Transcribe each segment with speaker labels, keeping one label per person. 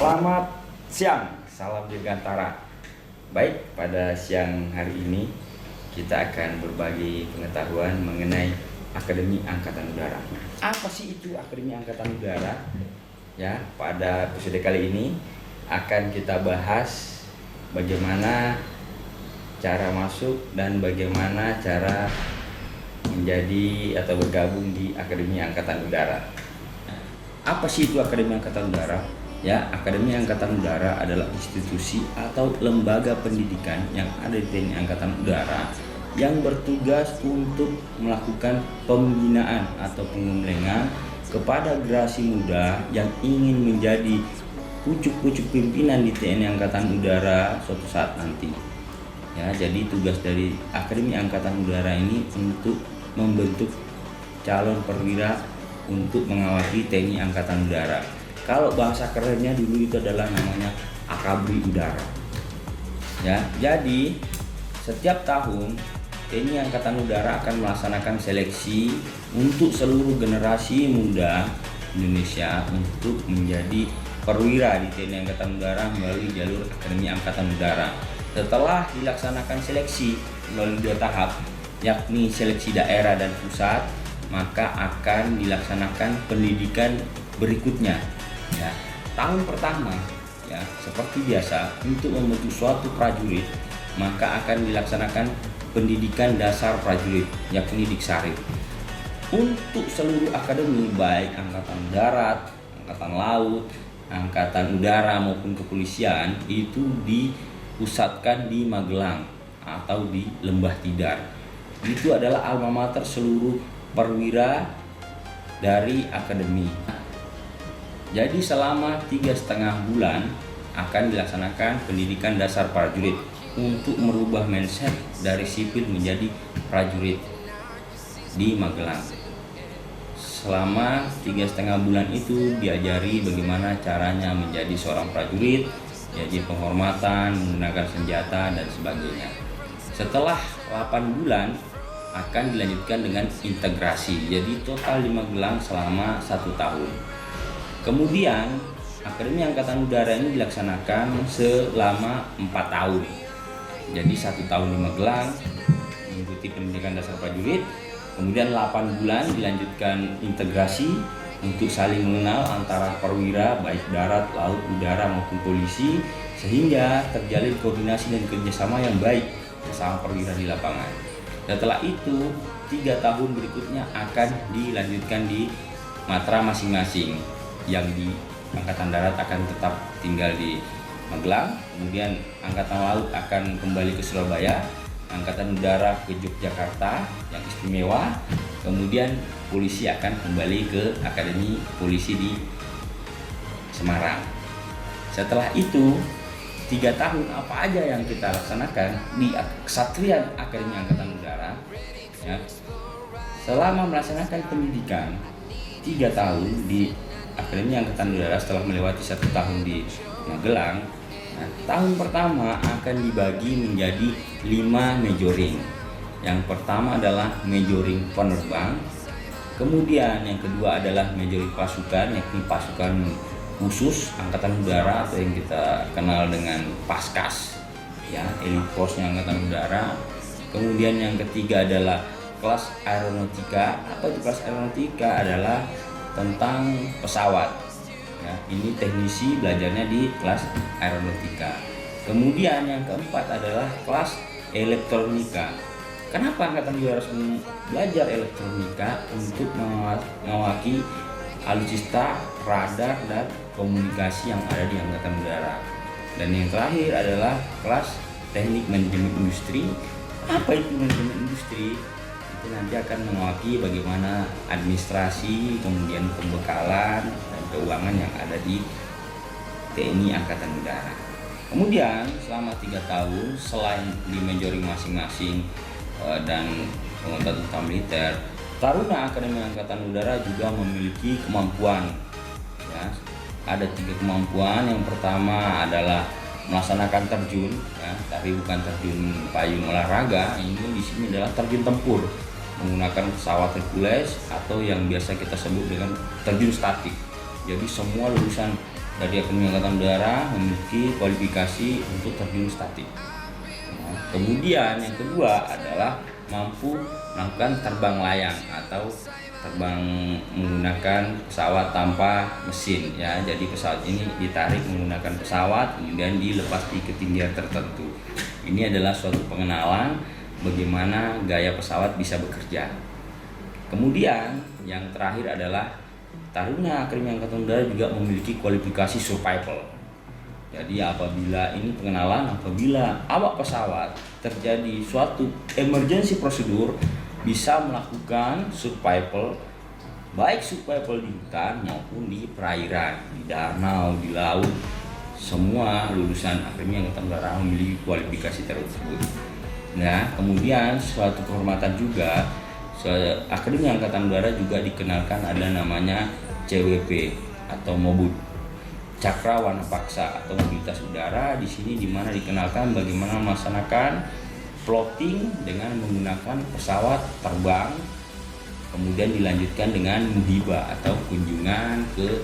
Speaker 1: Selamat siang, salam Dirgantara. Baik, pada siang hari ini kita akan berbagi pengetahuan mengenai Akademi Angkatan Udara. Apa sih itu Akademi Angkatan Udara? Ya, pada episode kali ini akan kita bahas bagaimana cara masuk dan bagaimana cara menjadi atau bergabung di Akademi Angkatan Udara. Apa sih itu Akademi Angkatan Udara? Ya, Akademi Angkatan Udara adalah institusi atau lembaga pendidikan yang ada di TNI Angkatan Udara yang bertugas untuk melakukan pembinaan atau pengembangan kepada generasi muda yang ingin menjadi pucuk-pucuk pimpinan di TNI Angkatan Udara suatu saat nanti. Ya, jadi tugas dari Akademi Angkatan Udara ini untuk membentuk calon perwira untuk mengawaki TNI Angkatan Udara. Kalau bahasa kerennya dulu itu adalah namanya Akabri Udara. Ya, jadi setiap tahun TNI Angkatan Udara akan melaksanakan seleksi untuk seluruh generasi muda Indonesia untuk menjadi perwira di TNI Angkatan Udara melalui jalur Akademi Angkatan Udara. Setelah dilaksanakan seleksi melalui 2 tahap, yakni seleksi daerah dan pusat, maka akan dilaksanakan pendidikan berikutnya. Ya, tahun pertama ya seperti biasa untuk membentuk suatu prajurit, maka akan dilaksanakan pendidikan dasar prajurit yakni Diksarip. Untuk seluruh akademi baik angkatan darat, angkatan laut, angkatan udara maupun kepolisian itu dipusatkan di Magelang atau di Lembah Tidar. Itu adalah alma mater seluruh perwira dari akademi. Jadi selama 3,5 bulan akan dilaksanakan pendidikan dasar prajurit untuk merubah mindset dari sipil menjadi prajurit di Magelang. Selama 3,5 bulan itu diajari bagaimana caranya menjadi seorang prajurit, jadi penghormatan, menggunakan senjata dan sebagainya. Setelah 8 bulan akan dilanjutkan dengan integrasi, jadi total di Magelang selama 1 tahun. Kemudian Akademi Angkatan Udara ini dilaksanakan selama 4 tahun. Jadi 1 tahun di Magelang mengikuti pendidikan dasar prajurit, kemudian 8 bulan dilanjutkan integrasi untuk saling mengenal antara perwira baik darat, laut, udara maupun polisi, sehingga terjalin koordinasi dan kerjasama yang baik bersama perwira di lapangan. Setelah itu 3 tahun berikutnya akan dilanjutkan di matra masing-masing. Yang di Angkatan Darat akan tetap tinggal di Magelang, kemudian Angkatan Laut akan kembali ke Surabaya, Angkatan Udara ke Yogyakarta yang istimewa, kemudian polisi akan kembali ke Akademi Polisi di Semarang. Setelah itu 3 tahun apa aja yang kita laksanakan di Kesatrian Akademi Angkatan Udara ya, selama melaksanakan pendidikan 3 tahun di Akademi Angkatan Udara setelah melewati 1 tahun di Magelang. Nah, tahun pertama akan dibagi menjadi 5 majoring. Yang pertama adalah majoring penerbang, kemudian yang kedua adalah majoring pasukan, yakni pasukan khusus Angkatan Udara atau yang kita kenal dengan Paskas ya, elite force-nya Angkatan Udara. Kemudian yang ketiga adalah kelas aeronautika. Apa itu kelas aeronautika? Adalah tentang pesawat ya, ini teknisi belajarnya di kelas aeronautika. Kemudian yang keempat adalah kelas elektronika. Kenapa Angkatan Udara harus belajar elektronika? Untuk mengawaki alutsista, radar, dan komunikasi yang ada di Angkatan Udara. Dan yang terakhir adalah kelas teknik manajemen industri. Apa itu manajemen industri? Itu nanti akan mengawaki bagaimana administrasi, kemudian pembekalan dan keuangan yang ada di TNI Angkatan Udara. Kemudian selama 3 tahun selain di majoring masing-masing dan pengetahuan tentang militer, Taruna Akademi Angkatan Udara juga memiliki kemampuan ya. Ada 3 kemampuan. Yang pertama adalah melaksanakan terjun ya, tapi bukan terjun payung olahraga. Ini di sini adalah terjun tempur menggunakan pesawat Hercules atau yang biasa kita sebut dengan terjun statik. Jadi semua lulusan dari Akademi Angkatan Udara memiliki kualifikasi untuk terjun statik. Nah, kemudian yang kedua adalah mampu melakukan terbang layang atau terbang menggunakan pesawat tanpa mesin ya. Jadi pesawat ini ditarik menggunakan pesawat kemudian dilepas di ketinggian tertentu. Ini adalah suatu pengenalan bagaimana gaya pesawat bisa bekerja. Kemudian yang terakhir adalah Taruna Akademi Angkatan Udara juga memiliki kualifikasi survival. Jadi apabila ini pengenalan, apabila awak pesawat terjadi suatu emergency prosedur, bisa melakukan survival, baik survival di hutan maupun di perairan, di danau, di laut. Semua lulusan Akademi Angkatan Udara memiliki kualifikasi tersebut. Nah, kemudian suatu kehormatan juga, Akademi Angkatan Udara juga dikenalkan ada namanya CWP atau MOBUD, Cakra Warna Paksa atau mobilitas udara. Di sini dimana dikenalkan bagaimana melaksanakan floating dengan menggunakan pesawat terbang, kemudian dilanjutkan dengan muhibah atau kunjungan ke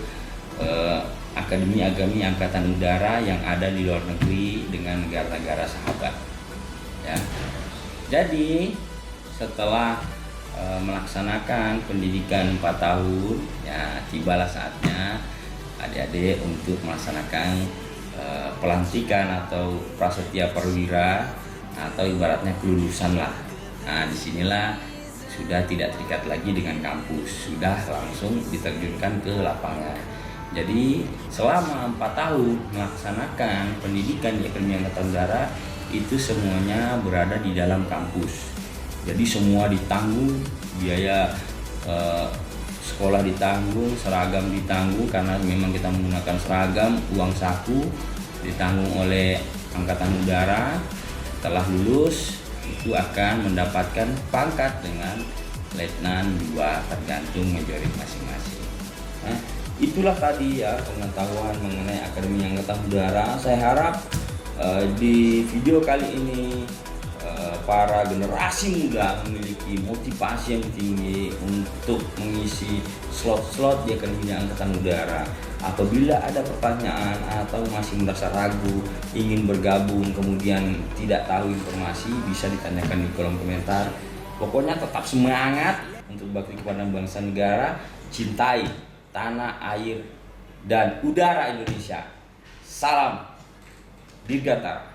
Speaker 1: akademi Angkatan Udara yang ada di luar negeri dengan negara-negara sahabat. Ya. Jadi setelah melaksanakan pendidikan 4 tahun, ya tibalah saatnya adik-adik untuk melaksanakan pelantikan atau prasetya perwira atau ibaratnya kelulusan lah. Nah, disinilah sudah tidak terikat lagi dengan kampus, sudah langsung diterjunkan ke lapangan. Jadi selama 4 tahun melaksanakan pendidikan di Akademi Angkatan Udara itu semuanya berada di dalam kampus. Jadi semua ditanggung, biaya sekolah ditanggung, seragam ditanggung karena memang kita menggunakan seragam, uang saku ditanggung oleh Angkatan Udara. Setelah lulus itu akan mendapatkan pangkat dengan Letnan 2 tergantung majorit masing-masing. Nah, itulah tadi ya pengetahuan mengenai Akademi Angkatan Udara. Saya harap di video kali ini para generasi muda memiliki motivasi yang tinggi untuk mengisi slot-slot di Akademi Angkatan Udara. Apabila ada pertanyaan atau masih merasa ragu, ingin bergabung, kemudian tidak tahu informasi, bisa ditanyakan di kolom komentar. Pokoknya tetap semangat untuk bakti kepada bangsa negara, cintai tanah, air, dan udara Indonesia. Salam Dirgantara.